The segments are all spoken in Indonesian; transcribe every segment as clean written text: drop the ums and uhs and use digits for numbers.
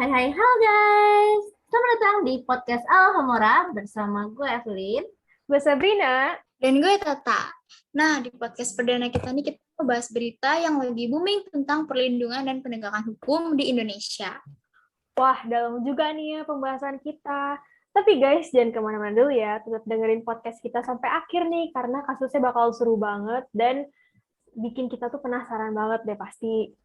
Hai, halo guys. Selamat datang di podcast Alhamora bersama gue Evelyn. Gue Sabrina. Dan gue Tata. Nah, di podcast perdana kita nih kita membahas berita yang lagi booming tentang perlindungan dan penegakan hukum di Indonesia. Wah, dalam juga nih ya pembahasan kita. Tapi guys, jangan kemana-mana dulu ya. Tetap dengerin podcast kita sampai akhir nih, karena kasusnya bakal seru banget dan bikin kita tuh penasaran banget deh pasti.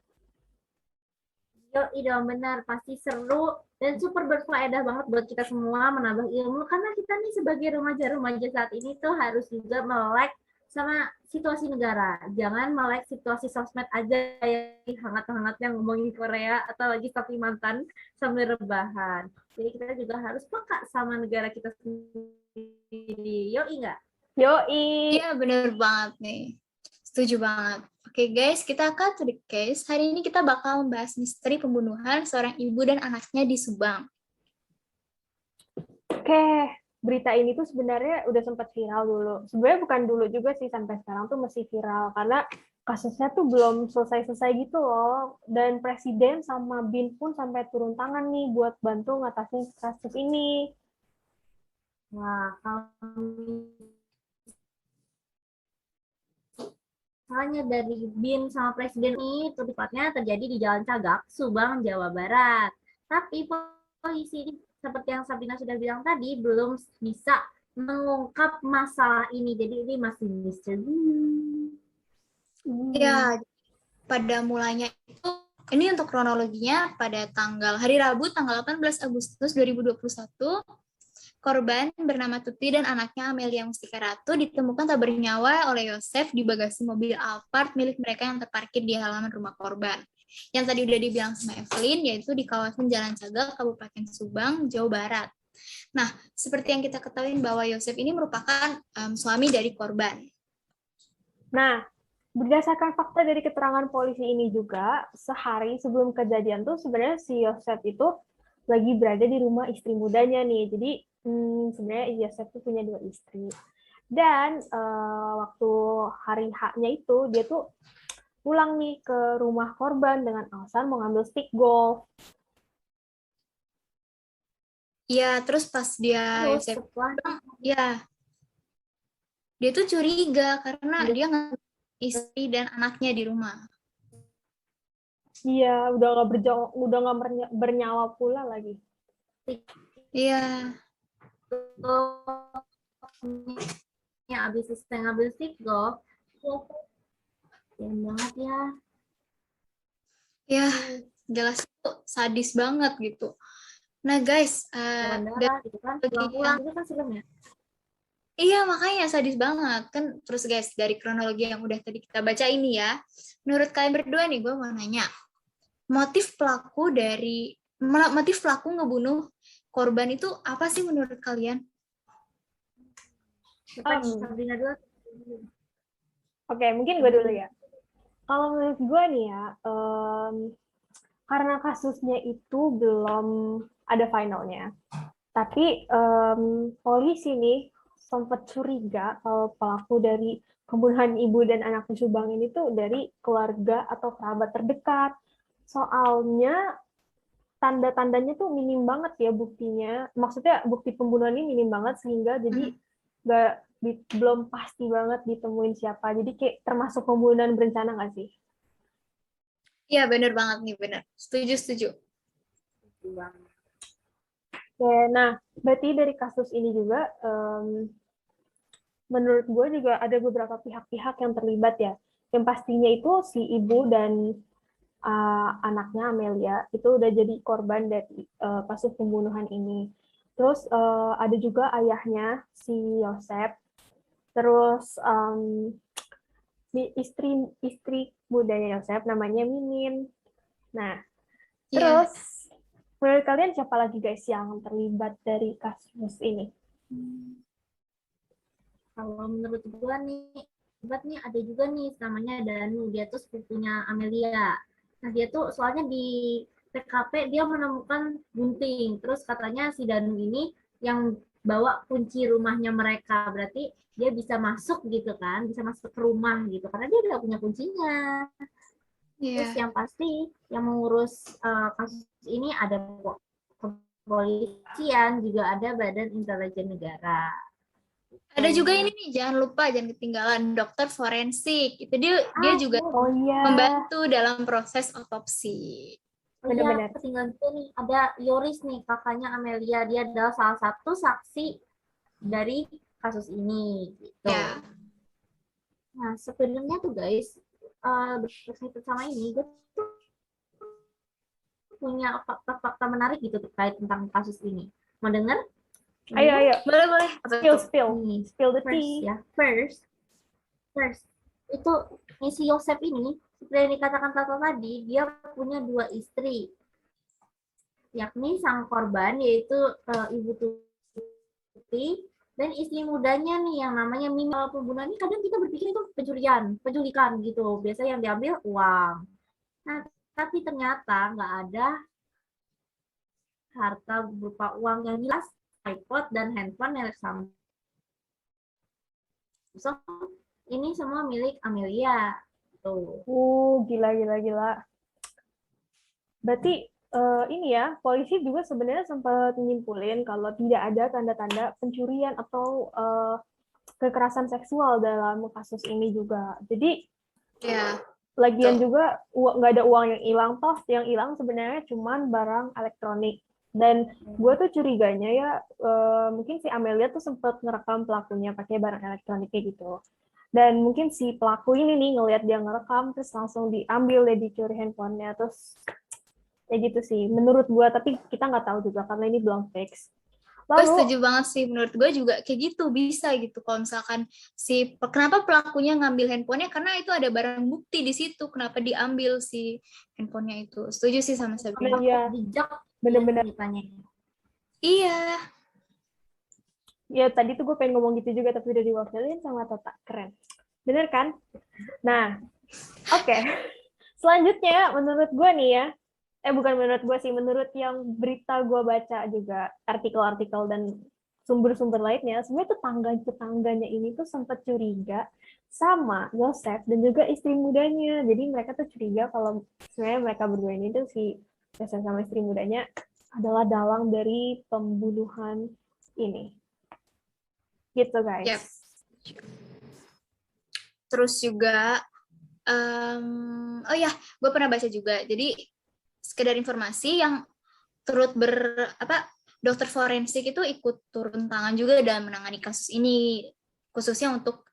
Yoi dong, benar. Pasti seru dan super berfaedah banget buat kita semua menambah ilmu. Karena kita nih sebagai remaja-remaja saat ini tuh harus juga melek sama situasi negara. Jangan melek situasi sosmed aja yang hangat-hangatnya ngomongin Korea atau lagi tapi mantan sambil rebahan. Jadi kita juga harus peka sama negara kita sendiri. Yoi nggak? Yoi. Iya, bener banget nih. Setuju banget. Oke guys, kita cut to the case. Hari ini kita bakal membahas misteri pembunuhan seorang ibu dan anaknya di Subang. Oke, berita ini tuh sebenarnya udah sempat viral dulu. Sebenarnya bukan dulu juga sih, sampai sekarang tuh masih viral. Karena kasusnya tuh belum selesai-selesai gitu loh. Dan Presiden sama BIN pun sampai turun tangan nih buat bantu ngatasin kasus ini. Wah, misalnya dari BIN sama Presiden ini tepatnya terjadi di Jalan Cagak, Subang, Jawa Barat. Tapi polisi seperti yang Sabrina sudah bilang tadi belum bisa mengungkap masalah ini. Jadi ini masih misteri. Ya, pada mulanya itu, ini untuk kronologinya pada hari Rabu tanggal 18 Agustus 2021, korban bernama Tuti dan anaknya Amelia Mustika Ratu ditemukan tak bernyawa oleh Yosef di bagasi mobil Alphard milik mereka yang terparkir di halaman rumah korban. Yang tadi udah dibilang sama Evelyn, yaitu di kawasan Jalan Cagak, Kabupaten Subang, Jawa Barat. Nah, seperti yang kita ketahui bahwa Yosef ini merupakan suami dari korban. Nah, berdasarkan fakta dari keterangan polisi ini juga, sehari sebelum kejadian tuh sebenarnya si Yosef itu lagi berada di rumah istri mudanya nih. Jadi sebenarnya Yosef tuh punya 2 istri. Dan waktu hari H-nya itu dia tuh pulang nih ke rumah korban dengan alasan mau ngambil stick golf. Iya, terus pas Yosef pulang, ya dia tuh curiga karena dia nggak istri dan anaknya di rumah. Iya, udah nggak bernyawa pula lagi. Iya. Yang abis ngambil stick golf, banget ya. Ya, jelas itu sadis banget gitu. Nah guys, gitu kan, pulang itu kan serem ya. Iya, makanya sadis banget kan. Terus guys, dari kronologi yang udah tadi kita baca ini ya, menurut kalian berdua nih, gue mau nanya, motif pelaku ngebunuh korban itu apa sih menurut kalian? Oke, mungkin gue dulu ya. Kalau menurut gue nih ya, karena kasusnya itu belum ada finalnya, tapi polisi nih sempat curiga kalau pelaku dari pembunuhan ibu dan anak di Subang ini tuh dari keluarga atau kerabat terdekat. Soalnya tanda-tandanya tuh minim banget ya buktinya. Maksudnya bukti pembunuhan ini minim banget sehingga jadi belum pasti banget ditemuin siapa. Jadi kayak termasuk pembunuhan berencana nggak sih? Iya, bener banget nih, bener. Setuju. Oke, nah, berarti dari kasus ini juga, menurut gue juga ada beberapa pihak-pihak yang terlibat ya. Yang pastinya itu si ibu dan anaknya Amelia itu udah jadi korban dari kasus pembunuhan ini. Terus ada juga ayahnya si Yosef. Terus istri mudanya Yosef namanya Mimin. Nah, terus menurut kalian siapa lagi guys yang terlibat dari kasus ini? Kalau menurut gua nih, ada juga nih namanya Danu. Dia tuh sepupunya Amelia. Nah, dia tuh soalnya di TKP dia menemukan gunting. Terus katanya si Danu ini yang bawa kunci rumahnya mereka. Berarti dia bisa masuk gitu kan, bisa masuk ke rumah gitu. Karena dia udah punya kuncinya. Terus Iya. yang pasti yang mengurus kasus ini ada kepolisian, juga ada Badan Intelijen Negara. Ada juga ini nih, jangan lupa, jangan ketinggalan dokter forensik. Itu dia juga Oh iya. membantu dalam proses otopsi. Oh iya, Benar-benar. ketinggalan tuh nih, ada Yoris nih, kakaknya Amelia. Dia adalah salah satu saksi dari kasus ini. Gitu. Ya. Nah, sebenarnya tuh guys, berkaitan sama ini, gue tuh punya fakta-fakta menarik gitu terkait tentang kasus ini. Mau dengar? Ayo. Boleh. Spill the First tea. ya, first itu si Yosef ini seperti yang dikatakan Tata tadi, dia punya 2 istri, yakni sang korban yaitu Ibu Tuti dan istri mudanya nih yang namanya Mimi. Pembunuhan ini kadang kita berpikir itu penculikan gitu, biasa yang diambil uang. Nah, tapi ternyata nggak ada harta berupa uang yang jelas, iPod dan handphone milik Samsung. Ini semua milik Amelia. Tuh. Gila. Berarti ini ya, polisi juga sebenarnya sempat menyimpulin kalau tidak ada tanda-tanda pencurian atau kekerasan seksual dalam kasus ini juga. Jadi Ya. lagian Betul. juga nggak ada uang yang hilang, toh yang hilang sebenarnya cuman barang elektronik. Dan gue tuh curiganya ya mungkin si Amelia tuh sempat ngerekam pelakunya pakai barang elektroniknya gitu. Dan mungkin si pelaku ini nih ngelihat dia ngerekam terus langsung diambil deh, dicuri handphonenya, terus ya gitu sih menurut gue, tapi kita nggak tahu juga karena ini belum fix. Gue Lalu setuju banget sih, menurut gue juga kayak gitu, bisa gitu kalau misalkan kenapa pelakunya ngambil handphonenya, karena itu ada barang bukti di situ, kenapa diambil si handphonenya itu. Setuju sih sama Sabrina. Iya, Bijak bener-bener. ceritanya. Iya. Ya tadi tuh gue pengen ngomong gitu juga tapi udah diwakilin sama Tata. Keren. Bener kan? Nah, oke. Selanjutnya menurut gue nih ya, bukan menurut gue sih, menurut yang berita gue baca juga, artikel-artikel dan sumber-sumber lainnya, sebenarnya tuh tetangganya ini tuh sempat curiga sama Yosef dan juga istri mudanya. Jadi mereka tuh curiga kalau sebenarnya mereka berdua ini tuh, si Yosef sama istri mudanya, adalah dalang dari pembunuhan ini. Gitu guys. Yep. Terus juga, oh ya, gue pernah baca juga. Jadi sekedar informasi yang dokter forensik itu ikut turun tangan juga dalam menangani kasus ini, khususnya untuk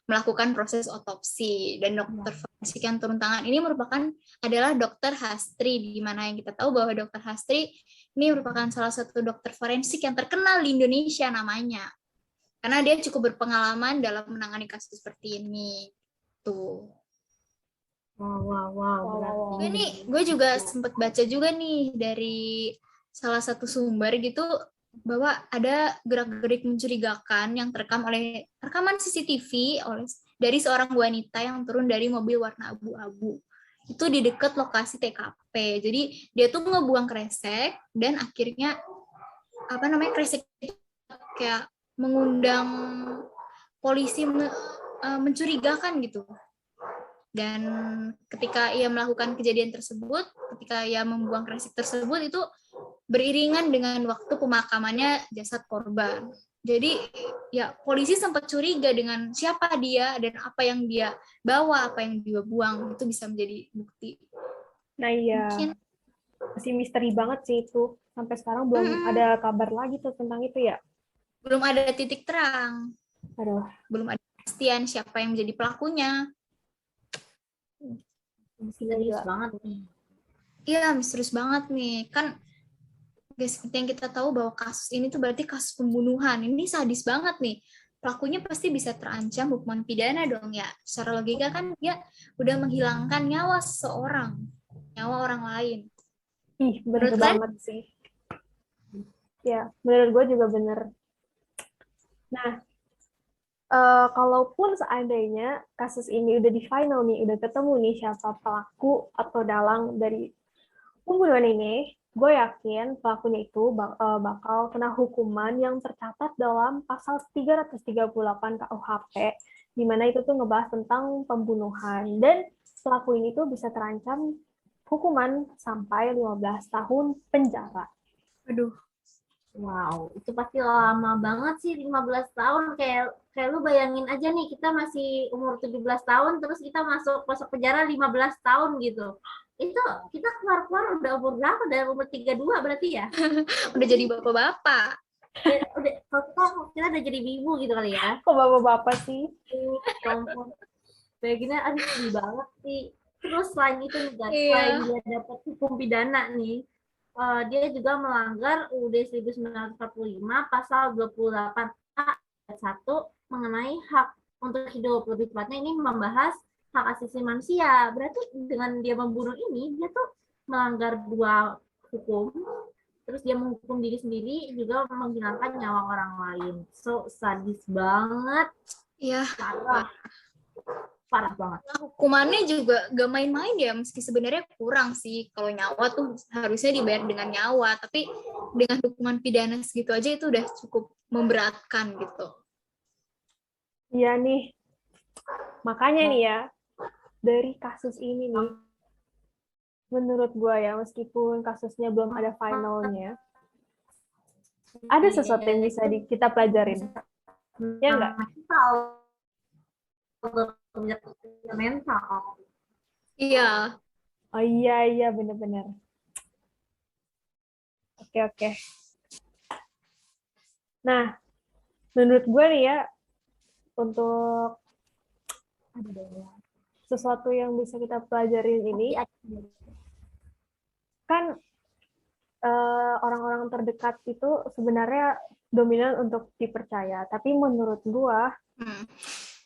melakukan proses otopsi. Dan dokter forensik yang turun tangan ini adalah dokter Hastri, di mana yang kita tahu bahwa dokter Hastri ini merupakan salah satu dokter forensik yang terkenal di Indonesia namanya. Karena dia cukup berpengalaman dalam menangani kasus seperti ini. Tuh. Wow. Gue juga sempat baca juga nih dari salah satu sumber gitu, bahwa ada gerak-gerik mencurigakan yang terekam oleh rekaman CCTV dari seorang wanita yang turun dari mobil warna abu-abu. Itu di dekat lokasi TKP. Jadi dia tuh ngebuang kresek dan akhirnya kresek itu kayak mengundang polisi mencurigakan gitu. Dan ketika ia melakukan kejadian tersebut, ketika ia membuang kresek tersebut, itu beriringan dengan waktu pemakamannya jasad korban. Jadi ya polisi sempat curiga dengan siapa dia dan apa yang dia bawa, apa yang dia buang, itu bisa menjadi bukti. Nah iya, masih misteri banget sih itu. Sampai sekarang belum ada kabar lagi tuh tentang itu ya. Belum ada titik terang. Belum ada kepastian siapa yang menjadi pelakunya. Misterius banget nih. Iya, misterius banget nih. Kan guys, seperti yang kita tahu bahwa kasus ini tuh berarti kasus pembunuhan. Ini sadis banget nih. Pelakunya pasti bisa terancam hukuman pidana dong ya. Secara logika kan dia udah menghilangkan nyawa seseorang, nyawa orang lain. Ih, bener banget sih. Ya, menurut gue juga bener. Nah, kalaupun seandainya kasus ini udah di final nih, udah ketemu nih siapa pelaku atau dalang dari pembunuhan ini, gue yakin pelakunya itu bakal kena hukuman yang tercatat dalam pasal 338 KUHP, di mana itu tuh ngebahas tentang pembunuhan. Dan pelaku ini tuh bisa terancam hukuman sampai 15 tahun penjara. Aduh. Wow, itu pasti lama banget sih 15 tahun. Kayak lu bayangin aja nih, kita masih umur 17 tahun, terus kita masuk penjara 15 tahun gitu. Itu kita keluar-keluar udah umur berapa? Dari umur 32 berarti ya? Udah jadi bapak-bapak. Kalau kita udah jadi ibu gitu kali ya. Kok bapak-bapak sih? Bayanginnya aduh sedih banget sih. Terus selain itu nih guys, Iya. selain dia dapat hukum pidana nih, dia juga melanggar UUD 1945 pasal 28A ayat 1 mengenai hak untuk hidup. Lebih tepatnya ini membahas hak asasi manusia. Berarti dengan dia membunuh ini, dia tuh melanggar dua hukum. Terus dia menghukum diri sendiri, juga menghilangkan nyawa orang lain. So, sadis banget. Iya. Parah banget. Nah, hukumannya juga gak main-main ya, meski sebenarnya kurang sih. Kalau nyawa tuh harusnya dibayar dengan nyawa, tapi dengan hukuman pidana segitu aja itu udah cukup memberatkan gitu. Iya nih. Makanya nih ya, dari kasus ini nih, menurut gue ya, meskipun kasusnya belum ada finalnya, ada sesuatu yang bisa kita pelajarin. Ya enggak? Mental. Iya. Oh iya, benar-benar. Oke. Nah, menurut gue nih ya, untuk sesuatu yang bisa kita pelajarin ini, kan orang-orang terdekat itu sebenarnya dominan untuk dipercaya. Tapi menurut gue,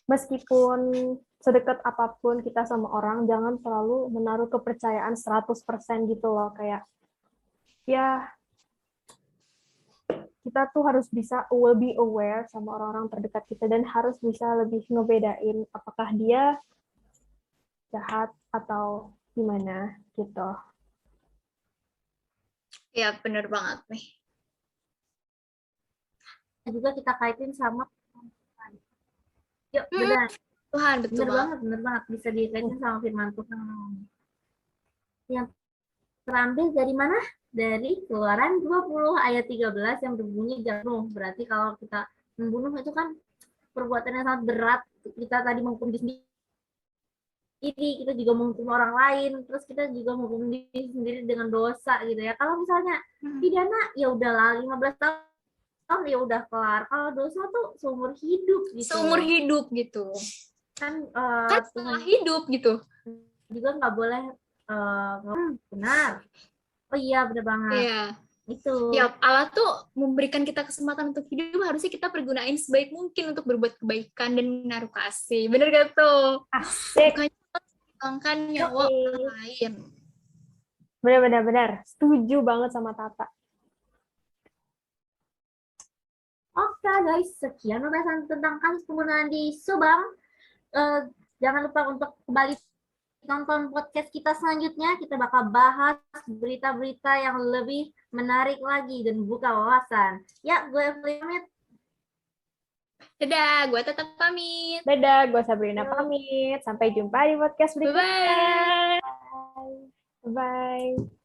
meskipun sedekat apapun kita sama orang, jangan selalu menaruh kepercayaan 100% gitu loh. Kayak, ya, kita tuh harus bisa will be aware sama orang-orang terdekat kita dan harus bisa lebih ngebedain apakah dia jahat atau gimana gitu. Ya, bener banget nih. Juga kita kaitin sama yuk, benar. Tuhan, betul bener banget. Bisa dikaitin sama firman Tuhan. Yang terambil dari mana? Dari Keluaran 20 ayat 13 yang berbunyi jangan. Berarti kalau kita membunuh itu kan perbuatan yang sangat berat. Kita tadi menghukum diri sendiri, kita juga menghukum orang lain, terus kita juga menghukum diri sendiri dengan dosa gitu ya. Kalau misalnya pidana ya udahlah 15 tahun ya udah kelar. Kalau dosa tuh seumur hidup gitu. Seumur hidup gitu. Kan setelah hidup gitu. Juga nggak boleh benar. Oh iya, benar banget. Iya. Itu. Ya, Allah tuh memberikan kita kesempatan untuk hidup, harusnya kita pergunain sebaik mungkin untuk berbuat kebaikan dan menaruh kasih. Bener gak tuh? Asik. Bukan menghilangkan nyawa orang lain. Benar. Setuju banget sama Tata. Oke guys, sekian pembahasan tentang kasus pembunuhan di Subang. Jangan lupa untuk kembali tonton podcast kita selanjutnya. Kita bakal bahas berita-berita yang lebih menarik lagi dan buka wawasan. Ya, gue pamit. Dadah, gue tetap pamit. Dadah, gue Sabrina pamit. Sampai jumpa di podcast berikutnya. Bye-bye. Bye.